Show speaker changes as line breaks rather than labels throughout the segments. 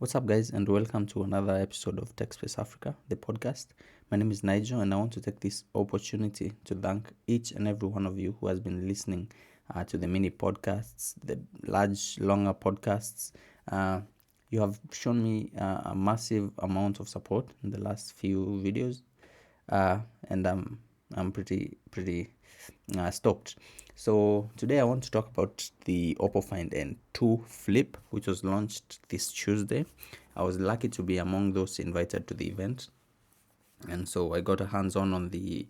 What's up, guys, and welcome to another episode of Tech Space Africa, the podcast. My name is Nigel, and I want to take this opportunity to thank each and every one of you who has been listening to the mini podcasts, the large, longer podcasts. You have shown me a massive amount of support in the last few videos, and I'm pretty stoked. So today I want to talk about the OPPO Find N2 Flip, which was launched this Tuesday. I was lucky to be among those invited to the event, and so I got a hands-on the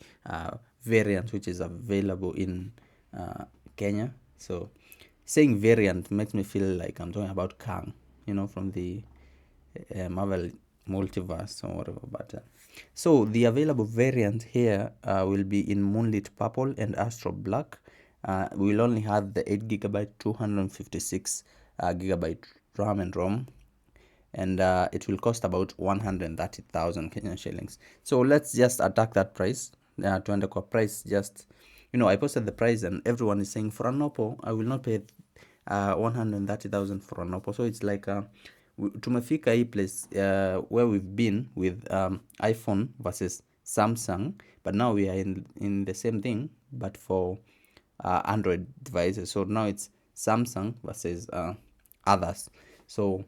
variant which is available in Kenya. So saying variant makes me feel like I'm talking about Kang, from the Marvel multiverse or whatever. But so the available variant here will be in Moonlit Purple and Astro Black. We'll only have the 8GB 256 gigabyte RAM and ROM, and it will cost about 130,000 Kenyan shillings. So let's just attack that price. Tuende kwa price, just I posted the price and everyone is saying for an OPPO I will not pay 130,000 for an OPPO. So it's like tumefika hii place where we've been with iPhone versus Samsung, but now we are in the same thing but for Android devices. So now it's Samsung versus others. So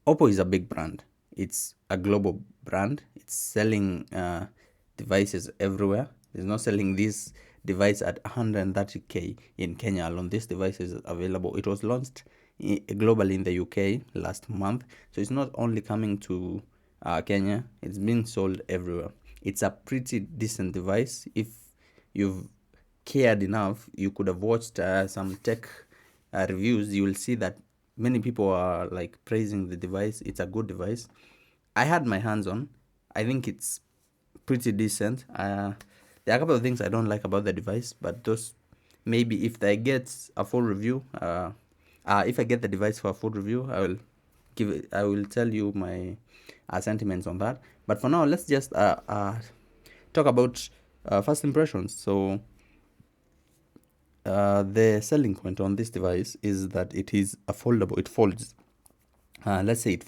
OPPO is a big brand. It's a global brand. It's selling devices everywhere. It's not selling this device at 130k in Kenya alone. This device is available. It was launched globally in the UK last month. So it's not only coming to Kenya. It's being sold everywhere. It's a pretty decent device. If you've cared enough, you could have watched some tech reviews. You will see that many people are like praising the device. It's a good device. I had my hands on. I think it's pretty decent. There are a couple of things I don't like about the device, but those maybe if I get a full review, if I get the device for a full review, I will tell you my sentiments on that. But for now, let's just talk about first impressions. So the selling point on this device is that it is a foldable. It folds. Let's say it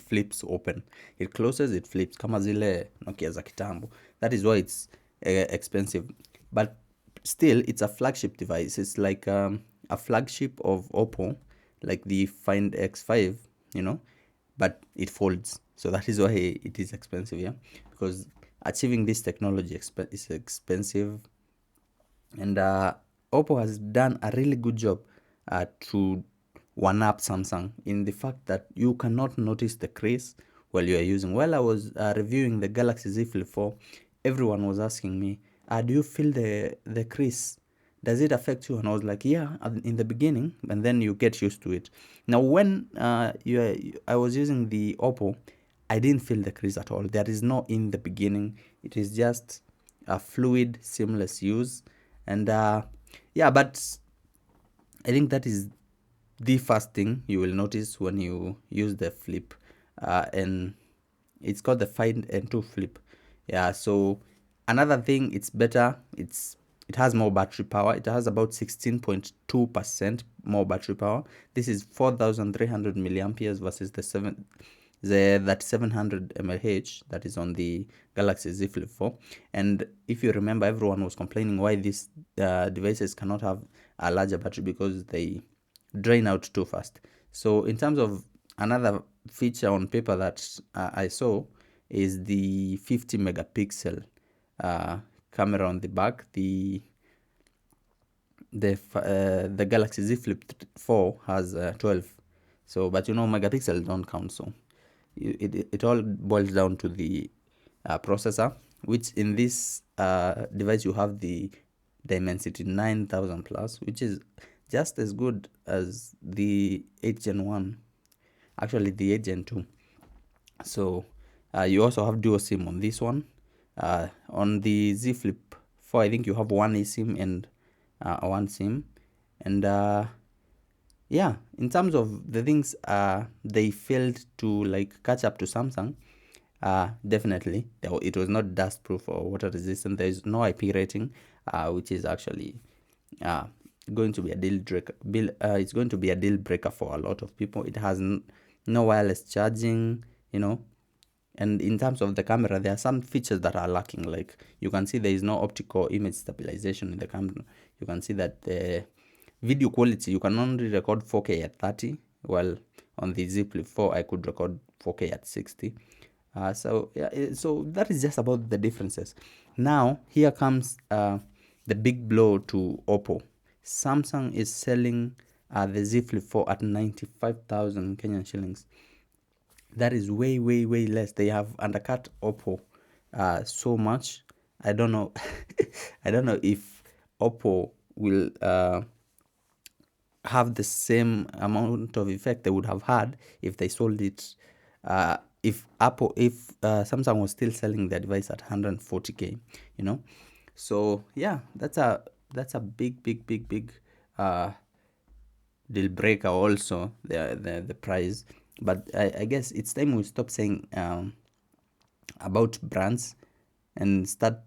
flips open, it closes, it flips, kama zile Nokia za kitambo. That is why it's expensive, but still it's a flagship device. It's like a flagship of OPPO, like the Find X5, but it folds. So that is why it is expensive, because achieving this technology is expensive. And OPPO has done a really good job to one-up Samsung in the fact that you cannot notice the crease while you are using. While I was reviewing the Galaxy Z Flip 4, everyone was asking me, do you feel the crease? Does it affect you? And I was like, yeah, in the beginning, and then you get used to it. Now, when I was using the OPPO, I didn't feel the crease at all. There is no in the beginning. It is just a fluid, seamless use. And but I think that is the first thing you will notice when you use the Flip, and it's called the Find N2 Flip. So another thing, it's better. It has more battery power. It has about 16.2% more battery power. This is 4,300 milliamperes versus the 700 mAh that is on the Galaxy Z Flip 4. And if you remember, everyone was complaining why these devices cannot have a larger battery, because they drain out too fast. So in terms of another feature on paper that I saw is the 50 megapixel camera on the back. The Galaxy Z Flip 4 has 12. So, but megapixels don't count. So it all boils down to the processor, which in this device you have the Dimensity 9000 Plus, which is just as good as the 8 Gen 1, actually the 8 Gen 2. So you also have dual SIM on this one. On the Z Flip 4, I think you have one eSIM and one SIM. And in terms of the things they failed to like catch up to Samsung, definitely it was not dust proof or water resistant. There is no IP rating, which is actually going to be a deal breaker. It's going to be a deal breaker for a lot of people. It has no wireless charging, and in terms of the camera, there are some features that are lacking. Like you can see there is no optical image stabilization in the camera. You can see that the video quality, you can only record 4K at 30, while on the Z Flip 4 I could record 4K at 60. So that is just about the differences. Now here comes the big blow to OPPO. Samsung is selling the Z Flip 4 at 95,000 Kenyan shillings. That is way less. They have undercut OPPO so much. I don't know. I don't know if OPPO will have the same amount of effect they would have had if they sold it. If Samsung was still selling their device at 140K, So yeah, that's a big deal breaker also, the price. But I guess it's time we stop saying about brands and start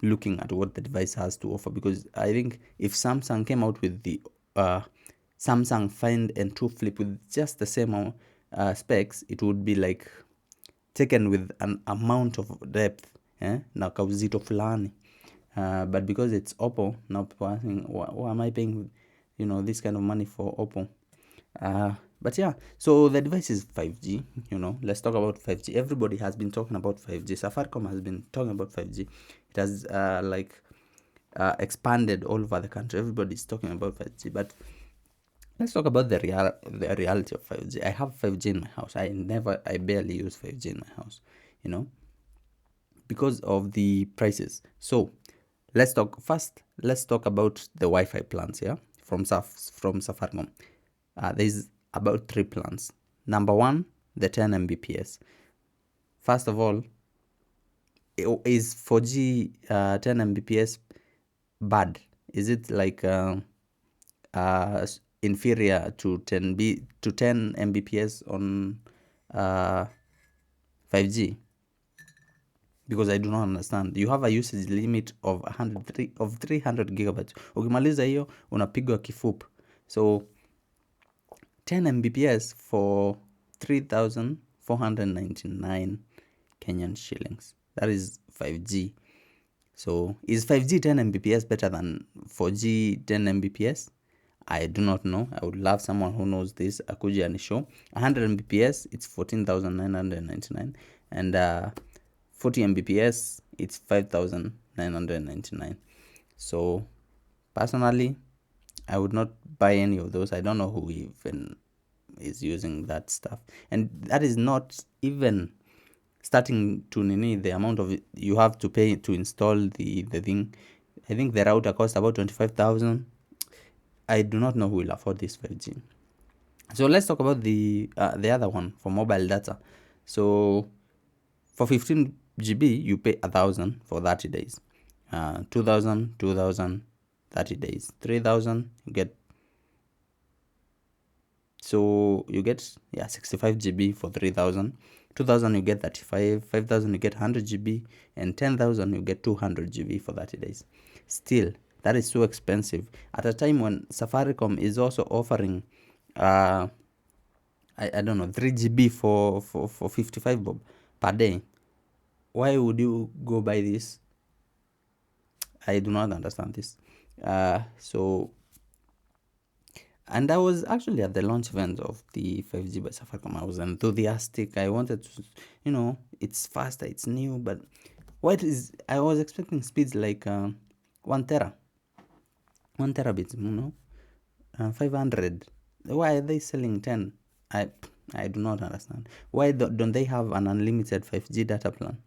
looking at what the device has to offer, because I think if Samsung came out with the Samsung Find N2 Flip with just the same specs, it would be like taken with an amount of depth, na kauzito fulani. But because it's OPPO, now people are asking, why am I paying this kind of money for OPPO? But yeah, so the device is 5G. Let's talk about 5G. Everybody has been talking about 5G. Safaricom has been talking about 5G. It has expanded all over the country. Everybody's talking about 5G. But let's talk about the reality of 5G. I have 5G in my house. I barely use 5G in my house, because of the prices. So let's talk about the Wi-Fi plans, from Safaricom. There's about 3 plans. Number 1, the 10 Mbps. First of all, is 4G 10 Mbps bad? Is it like inferior to 10 Mbps on 5G? Because I do not understand. You have a usage limit of 300 gigabytes. Ukimaliza hiyo unapigwa kifupi. So 10 Mbps for 3,499 Kenyan shillings. That is 5G. So is 5G 10 Mbps better than 4G 10 Mbps? I do not know. I would love someone who knows this. Akuja and show. 100 Mbps, it's 14,999. And 40 Mbps, it's 5,999. So personally, I would not buy any of those. I don't know who even is using that stuff. And that is not even starting to the amount of you have to pay to install the thing. I think the router costs about 25,000. I do not know who will afford this 5G. So let's talk about the other one for mobile data. So for 15 GB, you pay 1,000 for 30 days. 2,000, 30 days. 3,000, you get. So you get 65 GB for 3,000. 2,000 you get 35. 5,000 you get 100 GB, and 10,000 you get 200 GB for 30 days. Still, that is so expensive at a time when Safaricom is also offering I don't know, 3 GB for 55 bob per day. Why would you go buy this? I do not understand this. And I was actually at the launch event of the 5G by Safaricom. I was enthusiastic. I wanted to, it's faster, it's new, but I was expecting speeds like 1 terabits, 500. Why are they selling 10? I do not understand. Why don't they have an unlimited 5G data plan?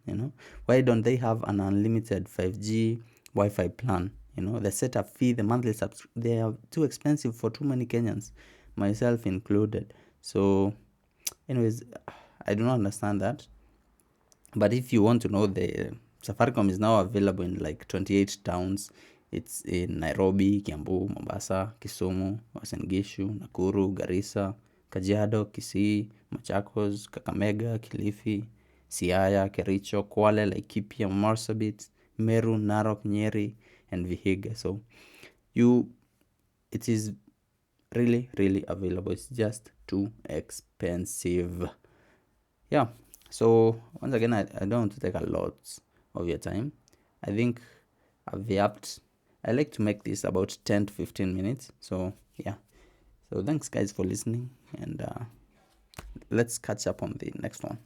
Why don't they have an unlimited 5G Wi-Fi plan? The setup fee, the monthly they are too expensive for too many Kenyans, myself included. So anyways, I do not understand that. But if you want to know, the Safaricom is now available in like 28 towns. It's in Nairobi, Kiambu, Mombasa, Kisumu, Uasin Gishu, Nakuru, Garissa, Kajiado, Kisii, Machakos, Kakamega, Kilifi, Siaya, Kericho, Kwale, Laikipia, Marsabit, Meru, Narok, Nyeri, and Vihiga. So it is really available. It's just too expensive. Yeah, so once again, I don't want to take a lot of your time. I think I've yapped. I like to make this about 10 to 15 minutes. So yeah, so thanks guys for listening, and let's catch up on the next one.